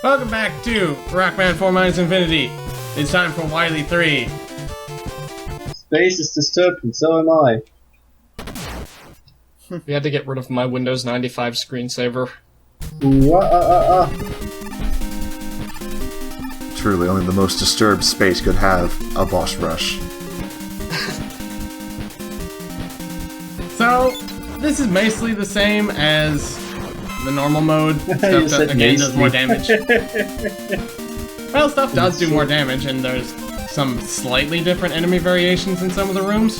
Welcome back to Rockman 4 Minus Infinity. It's time for Wily 3. Space is disturbed and so am I. We had to get rid of my Windows 95 screensaver. Truly, only the most disturbed space could have a boss rush. So, this is basically the same as the normal mode. Stuff that, again, does more damage. Well, stuff does do more damage, and there's some slightly different enemy variations in some of the rooms.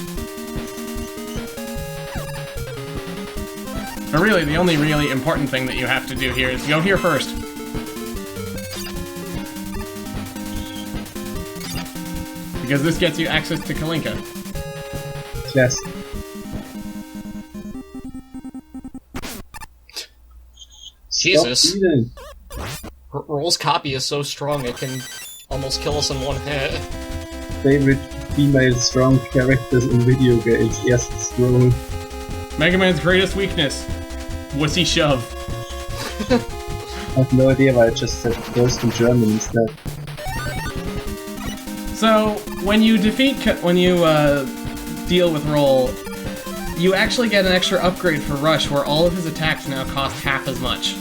But really, the only really important thing that you have to do here is go here first. Because this gets you access to Kalinka. Yes. Jesus. Roll's copy is so strong it can almost kill us in one hit. Favorite female strong characters in video games. Yes, it's Roll. Mega Man's greatest weakness. Wussy shove. I have no idea why I just said first in German instead. So, when you deal with Roll, you actually get an extra upgrade for Rush where all of his attacks now cost half as much.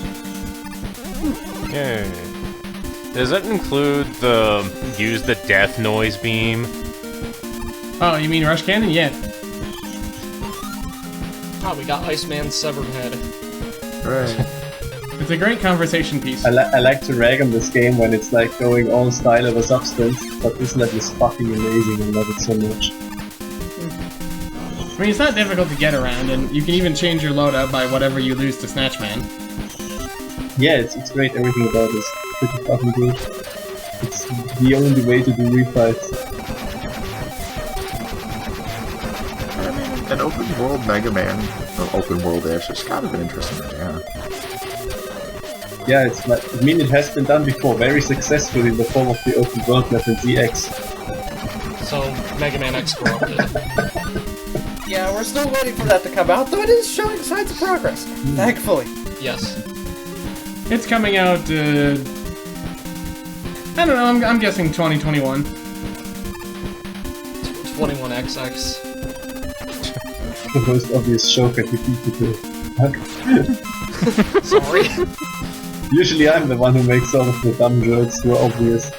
Okay. Does that include the use the death noise beam? Oh, you mean Rush Cannon? Yeah. Oh, we got Iceman's severed head. Right. It's a great conversation piece. I like to rag on this game when it's like going all style over substance, but this level is fucking amazing and I love it so much. I mean, it's not difficult to get around, and you can even change your loadout by whatever you lose to Snatchman. Yeah, it's great, everything about it is pretty fucking good. It's the only way to do refights. I mean, an open world Mega Man, or open world-ish, it's kind of an interesting idea. Yeah, it's like, I mean, it has been done before, very successfully in the form of the open world map in ZX. So, Mega Man X corrupted. Yeah, we're still waiting for that to come out, though it is showing signs of progress. Thankfully. Yes. It's coming out, I don't know, I'm guessing 2021. 21XX. The most obvious joke at the Sorry. Usually I'm the one who makes all of the dumb jokes who are obvious.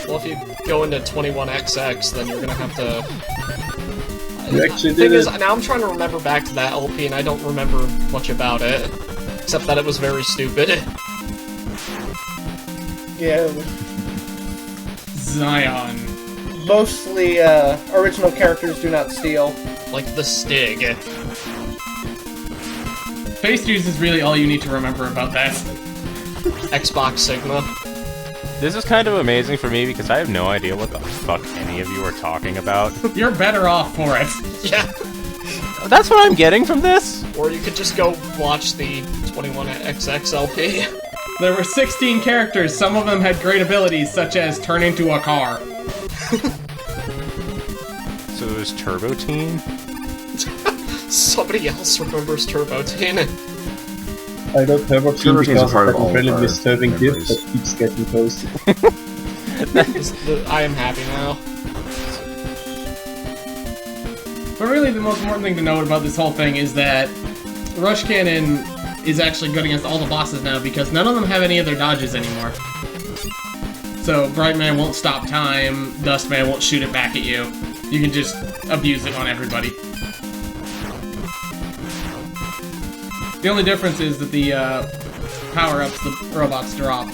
Well, if you go into 21XX, then you're gonna have to... You actually The thing did is, it. now I'm trying to remember back to that LP, and I don't remember much about it. Except that it was very stupid. Yeah, Zion. mostly original characters do not steal. Like the Stig. Pastries is really all you need to remember about that. Xbox Sigma. This is kind of amazing for me because I have no idea what the fuck any of you are talking about. You're better off for it. Yeah. That's what I'm getting from this? Or you could just go watch the 21XX LP. There were 16 characters, some of them had great abilities, such as turn into a car. So there's Turbo Teen? Somebody else remembers Turbo Teen. I got Turbo Team Turbo Team's a because part of of that all of incredibly our disturbing gift memories. that keeps getting posted. I am happy now. But really, the most important thing to note about this whole thing is that Rush Cannon is actually good against all the bosses now because none of them have any of their dodges anymore. So Bright Man won't stop time, Dust Man won't shoot it back at you. You can just abuse it on everybody. The only difference is that the power-ups the robots drop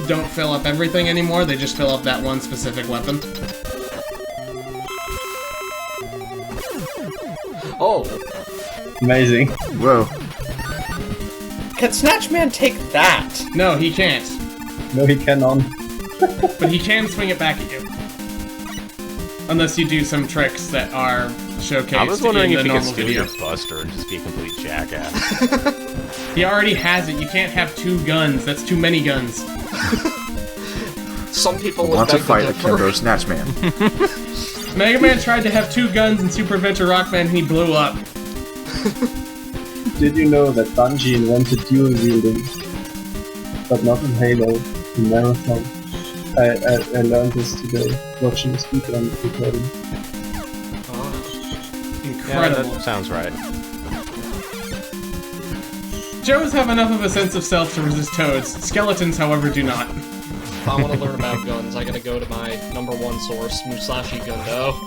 don't fill up everything anymore, they just fill up that one specific weapon. Oh, Amazing. Whoa. Can Snatchman take that? No, he can't. No, he cannot. But he can swing it back at you. Unless you do some tricks that are showcased I was wondering in if the you could normal steal video. your Buster and just be a complete jackass. He already has it. You can't have two guns. That's too many guns. some people would Want to beg fight a differ. Kimbo Snatchman. Mega Man tried to have two guns in Super Adventure Rockman and he blew up. Did you know that Bungie invented dual wielding? But not in Halo, in Marathon. I learned this today, watching the speedrun recording. Incredible. Yeah, that sounds right. Joes have enough of a sense of self to resist toads. Skeletons, however, do not. If I want to learn about guns, I gotta go to my #1 source, Musashi Gundo.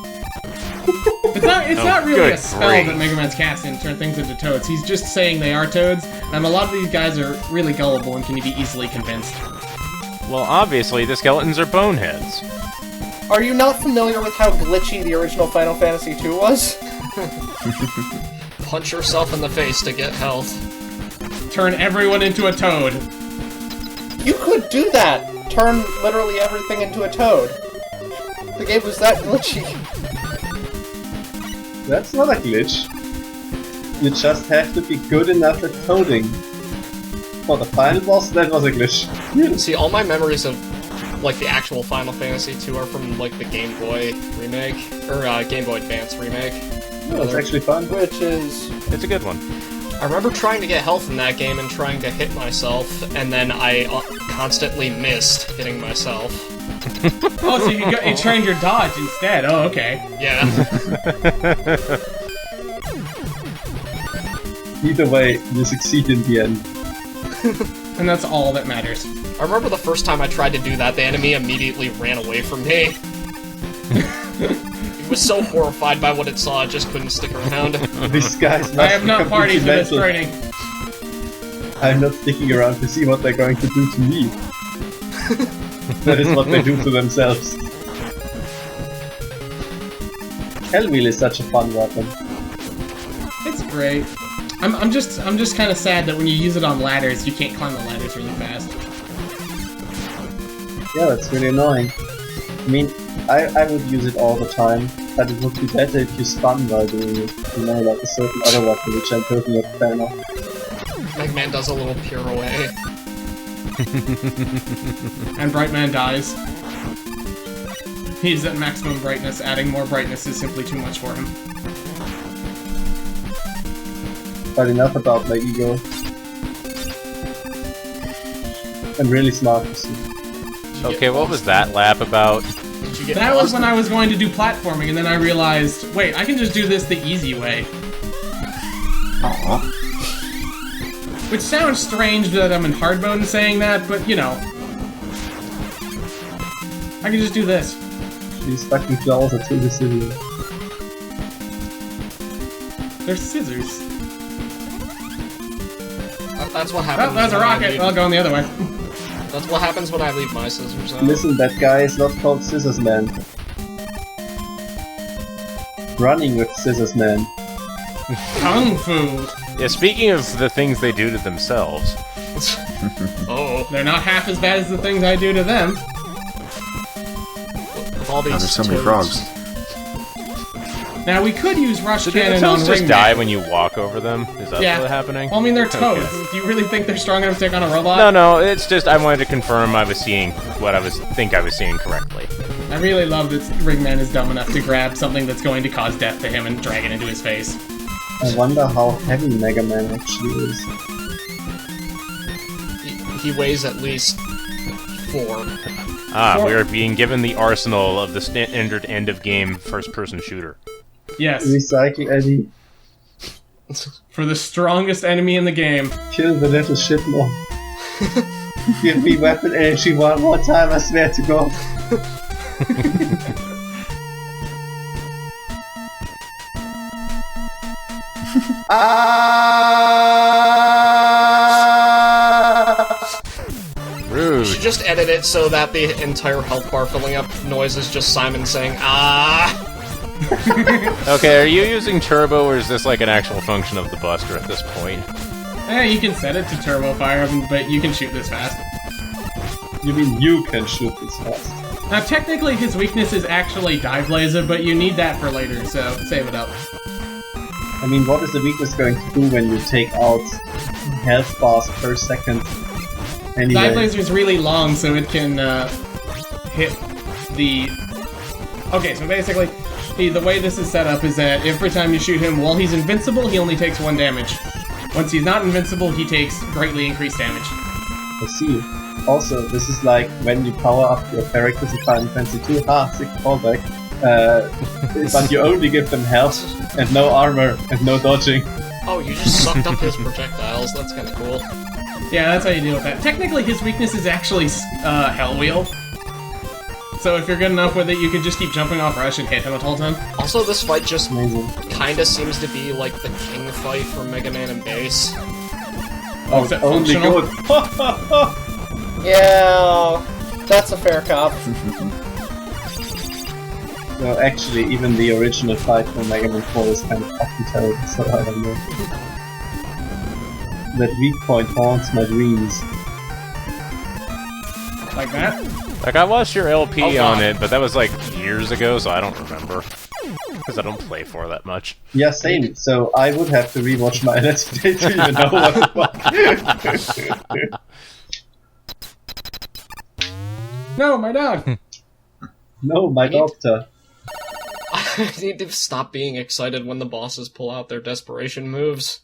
It's not really good a spell grief. that Mega Man's casting to turn things into toads. He's just saying they are toads, and a lot of these guys are really gullible and can be easily convinced. Well, obviously, the skeletons are boneheads. Are you not familiar with how glitchy the original Final Fantasy II was? Punch yourself in the face to get health. Turn everyone into a toad. You could do that! Turn literally everything into a toad. The game was that glitchy. That's not a glitch. You just have to be good enough at coding. For the final boss, that was a glitch. See, all my memories of, like, the actual Final Fantasy II are from, like, the Game Boy remake, or, Game Boy Advance remake. No, it's actually fun. Which is... It's a good one. I remember trying to get health in that game and trying to hit myself, and then I constantly missed hitting myself. Oh, so you trained your dodge instead. Oh, okay. Yeah. Either way, you succeed in the end. And that's all that matters. I remember the first time I tried to do that, the enemy immediately ran away from me. It was so horrified by what it saw, it just couldn't stick around. These guys must I have be not partied for this completely training. mental. I'm not sticking around to see what they're going to do to me. That is what they do to themselves. Hellwheel is such a fun weapon. It's great. I'm just kind of sad that when you use it on ladders, you can't climb the ladders really fast. Yeah, that's really annoying. I mean, I would use it all the time, but it would be better if you spun while doing it. You know, like a certain other weapon, which I'm totally not a fan of. Mega Man does a little pirouette. And Brightman dies. He's at maximum brightness. Adding more brightness is simply too much for him. But enough about my ego. I'm really smart, you see. Okay, what was that lap about? Did you get That was lost? when I was going to do platforming, and then I realized, wait, I can just do this the easy way. Aww. Which sounds strange that I'm in hard mode in saying that, but you know. I can just do this. These fucking claws are too resilient. They're scissors. That's what happens. Oh, that's a when I rocket. leave- I'll go on the other way. That's what happens when I leave my scissors out. Listen, that guy is not called Scissors Man. Running with Scissors Man. Kung Fu. Yeah, speaking of the things they do to themselves. Oh, They're not half as bad as the things I do to them. with all these Now there's so many toads. frogs. Now, we could use Rush So do the Cannon on toads just Ring die Man. when you walk over them? Is that Yeah. what's happening? Well, I mean, they're toads. Okay. Do you really think they're strong enough to take on a robot? No, it's just I wanted to confirm I was seeing what I think I was seeing correctly. I really love that Ringman is dumb enough to grab something that's going to cause death to him and drag it into his face. I wonder how heavy Mega Man actually is. He weighs at least 4. Ah, we are being given the arsenal of the standard end-of-game first-person shooter. Yes, Recycle Eddie. for the strongest enemy in the game. Kill the little shitmo. Give me weapon energy one more time, I swear to God. Rude. You should just edit it so that the entire health bar filling up noise is just Simon saying, ah! Okay, are you using turbo, or is this like an actual function of the Buster at this point? You can set it to turbo fire, but you can shoot this fast. You mean you can shoot this fast? Now, technically, his weakness is actually dive laser, but you need that for later, so save it up. I mean, what is the weakness going to do when you take out health bars per second? Anyway. Dive laser is really long, so it can hit the... Okay, so basically, the way this is set up is that every time you shoot him while he's invincible, he only takes 1 damage. Once he's not invincible, he takes greatly increased damage. I see. Also, this is like when you power up your characters in Final Fantasy 2. Sick callback. But you only give them health and no armor and no dodging. Oh, you just sucked up his projectiles. That's kind of cool. Yeah, that's how you deal with that. Technically, his weakness is actually Hell Wheel. So if you're good enough with it, you can just keep jumping off Rush and hit him the whole time. Also, this fight just Amazing. kinda seems to be like the king fight for Mega Man and Bass. Oh, is that Only functional? good. Yeah, that's a fair cop. No, actually, even the original fight for Mega Man 4 is kind of fucking terrible, so I don't know. That weak point haunts my dreams. Like that? Like, I watched your LP Oh, on God. it, but that was like years ago, so I don't remember. Because I don't play 4 that much. Yeah, same. So I would have to rewatch my Let's Play to even know what the fuck. No, my dog! No, my doctor. I need to stop being excited when the bosses pull out their desperation moves.